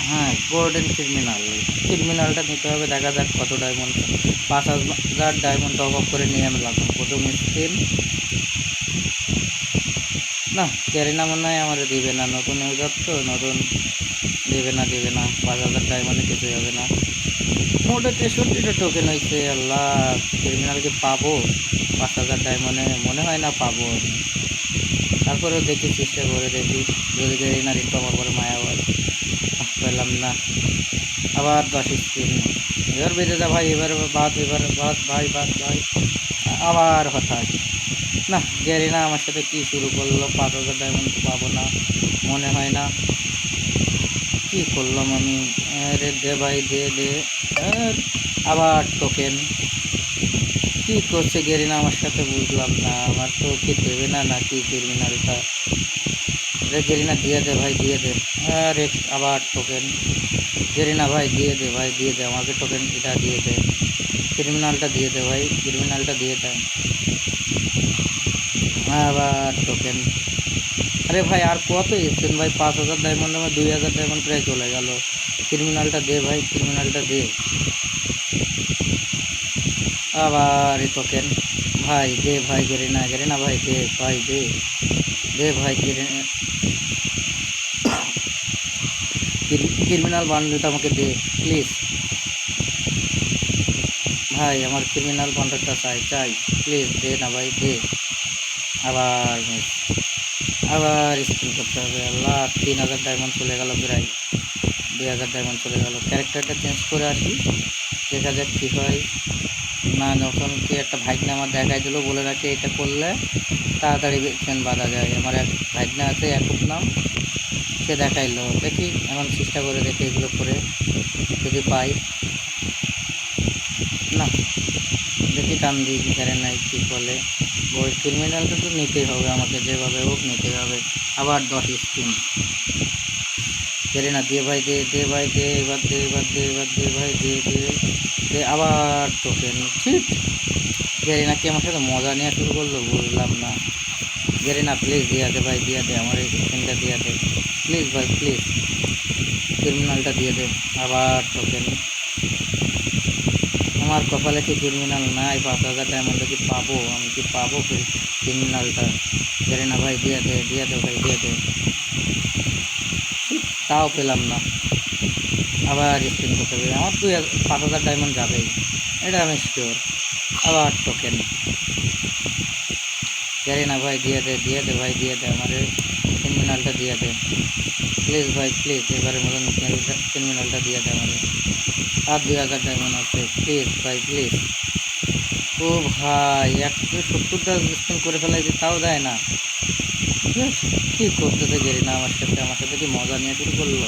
হ্যাঁ, golden criminal. ক্রিমিনালটা নিতে হবে, দেখা যাক কত ডায়মন্ড। 5000 ডায়মন্ড টপ আপ করে নিয়ে আমি লাগলাম প্রথম স্পিন। না, ক্যারিনা মনে হয় আমার দিবে না, নতুন ইউজার তো, নতুন দিবে না 5000 ডায়মন্ডে কিছুই হবে না। মোটে 63টা টোকেন হয়েছে। আল্লাহ, ক্রিমিনালকে পাবো 5000 ডায়মন্ডে? মনে হয় না পাবো আমি। তারপরেও দেখি, চেষ্টা করে দেখি, যদি ক্যারিনার একটু আমার পরে মায়া হয়। পেলাম না। আবার 10 স্পিন। এবার বেঁধে যা ভাই, এবার বাদ ভাই। আবার হতাশ। না, গ্যারিনা আমার সাথে কি শুরু করলো, 5000 ডায়মন্ড পাবো না মনে হয় না। কি করলাম আমি? আরে দে ভাই, দে। আর আবার টোকেন। কি করছে গেরিনা আমার সাথে বুঝলাম না। আমার তো কি দেবে না নাকি ক্রিমিনালটা? রে গেরিনা দিয়ে দে ভাই, দিয়ে দে। আরে আবার টোকেন। গেরিনা ভাই দিয়ে দে আমাকে টোকেন, এটা দিয়ে দে। ক্রিমিনালটা দিয়ে দে ভাই, ক্রিমিনালটা দিয়ে দে। আবার টোকেন। আরে ভাই, আর কত এসছেন ভাই? 5000 ডায়মন্ড, আমার 2000 ডায়মন্ড প্রায় চলে গেল। ক্রিমিনালটা দে ভাই, ক্রিমিনালটা দে। আবার এই টোকেন। ভাই দে ভাই, গেরিনা ভাই দে ভাই, দে ভাই ক্রিমিনাল বান্ডেলটা আমাকে দে প্লিজ। ভাই আমার ক্রিমিনাল বান্ডেলটা চাই প্লিজ, দে না ভাই, দে। আবার মিস। আবার স্পিন করতে হবে। আল্লাহ, 3000 ডায়মন্ড চলে গেল প্রায়, 2000 ডায়মন্ড চলে গেল। ক্যারেক্টারটা চেঞ্জ করে আসি, দেখা যাক কী হয়। না, নতুন কি একটা ভাইগনা আমার দেখাই দিল, বলে রাখি এটা করলে তাড়াতাড়ি চেন বাঁধা যায়। আমার এক ভাইগনা আছে, একুব নাম, সে দেখাইলো। দেখি এখন চেষ্টা করে দেখি এগুলো করে যদি পাই। না, দেখি টান দিই ঘেরে নাই কী বলে। ওই ক্রিমিনালটা তো নিতেই হবে আমাকে, যেভাবে হোক নিতেই হবে। আবার 10 স্পিন। ঘেরে না, দিয়ে ভাই, দে ভাই, দে এবার, দে ভাই, দে। আবার টোকেন ছিট। গেরিনা কি আমার সাথে মজা নেওয়া শুরু করলো, বুঝলাম না। গেরিনা প্লিজ দিয়া দে ভাই, দিয়া দে আমার এই স্পিনটা, দিয়া দে প্লিজ ভাই, প্লিজ। ক্রিমিনালটা দিয়ে দে। আবার টোকেন। আমার কপালে কি ক্রিমিনাল নাই? 5000 ডায়মন্ডে কি পাবো? আমি কি পাবো ক্রিমিনালটা? গেরিনা ভাই দিয়া দে ভাই, দিয়ে দে। তাও পেলাম না। আবার স্পিন করতে হবে। আমার 5000 ডায়মন্ড যাবেই, এটা আমি শিওর। আবার টোকেন। গেরিনা ভাই দিয়ে দে ভাই, দিয়ে দে আমার ক্রিমিনালটা, দিয়ে দে প্লিজ ভাই, প্লিজ। এবারের মতন ক্রিমিনালটা দিয়ে দে আমার। আর 2000 ডায়মন্ড আছে, প্লিজ ভাই, প্লিজ। ও ভাই, 170টা স্পিন করে ফেলাইছে, তাও দেয় না। কি করতেছে গেরিনা আমার সাথে কি মজা নিয়ে শুরু করলো?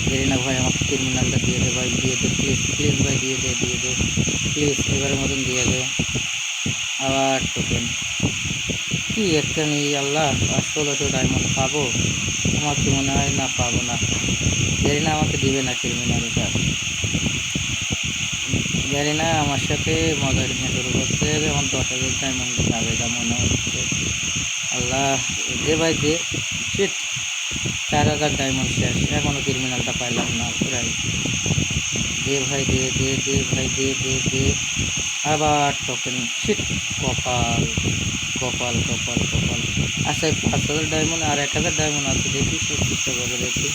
গেরিনা ভাই আমাকে ক্রিমিনালটা দিয়ে দে ভাই, দিয়ে দে প্লিজ ভাই, দিয়ে দে প্লিজ, এবারের মতন দিয়ে দে। আবার টোকেন। কি একটা নেই আল্লাহ, আর 1600 ডায়মন্ড পাবো? আমার কি মনে হয় না পাবো না। গেরিনা আমাকে দিবে না ক্রিমিনালটা। গেরিনা আমার সাথে মজা নিয়ে শুরু করতে, আমার 10,000 ডায়মন্ড যাবে যা মনে হচ্ছে। আল্লাহ, দে ভাই দে। শিট, 4000 ডায়মন্ড শেষ, এখনও ক্রিমিনালটা পাইলাম না প্রায়। দে ভাই, দে ভাই, দে। আবার টোকেন। শিট, কপাল কপাল। আচ্ছা, 5000 ডায়মন্ড আর 1000 ডায়মন্ড আছে, দেখি সে চেষ্টা করে দেখি।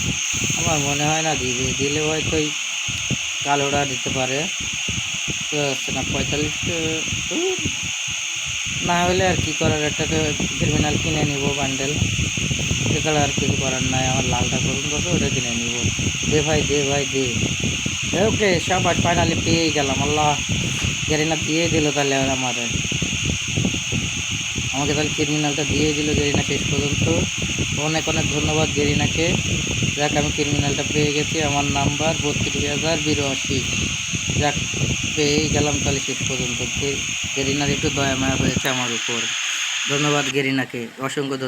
আমার মনে হয় না দিবে, দিলে হয়তো ওই কালোটা দিতে পারে। তো হচ্ছে না 45, না হলে আর কি করার, একটা তো ক্রিমিনাল কিনে নিব বান্ডেল, এছাড়া আর কিছু করার নাই। আমার লালটা করুন কত, ওটা কিনে নিব। দে ভাই, দে। ওকে, সবাই ফাইনালি পেয়ে গেলাম। আল্লাহ, গেরিনা দিয়ে দিল তাহলে আমাকে তাহলে ক্রিমিনালটা দিয়ে দিল গেরিনা শেষ পর্যন্ত। অনেক ধন্যবাদ গেরিনাকে। যাক, আমি ক্রিমিনালটা পেয়ে গেছি। আমার নাম্বার 32,082। যাক, পেয়েই গেলাম তাহলে শেষ পর্যন্ত। গেরিনার একটু দয়া মায়া হয়েছে আমার উপর। ধন্যবাদ গেরিনাকে, অসংখ্য ধন্যবাদ।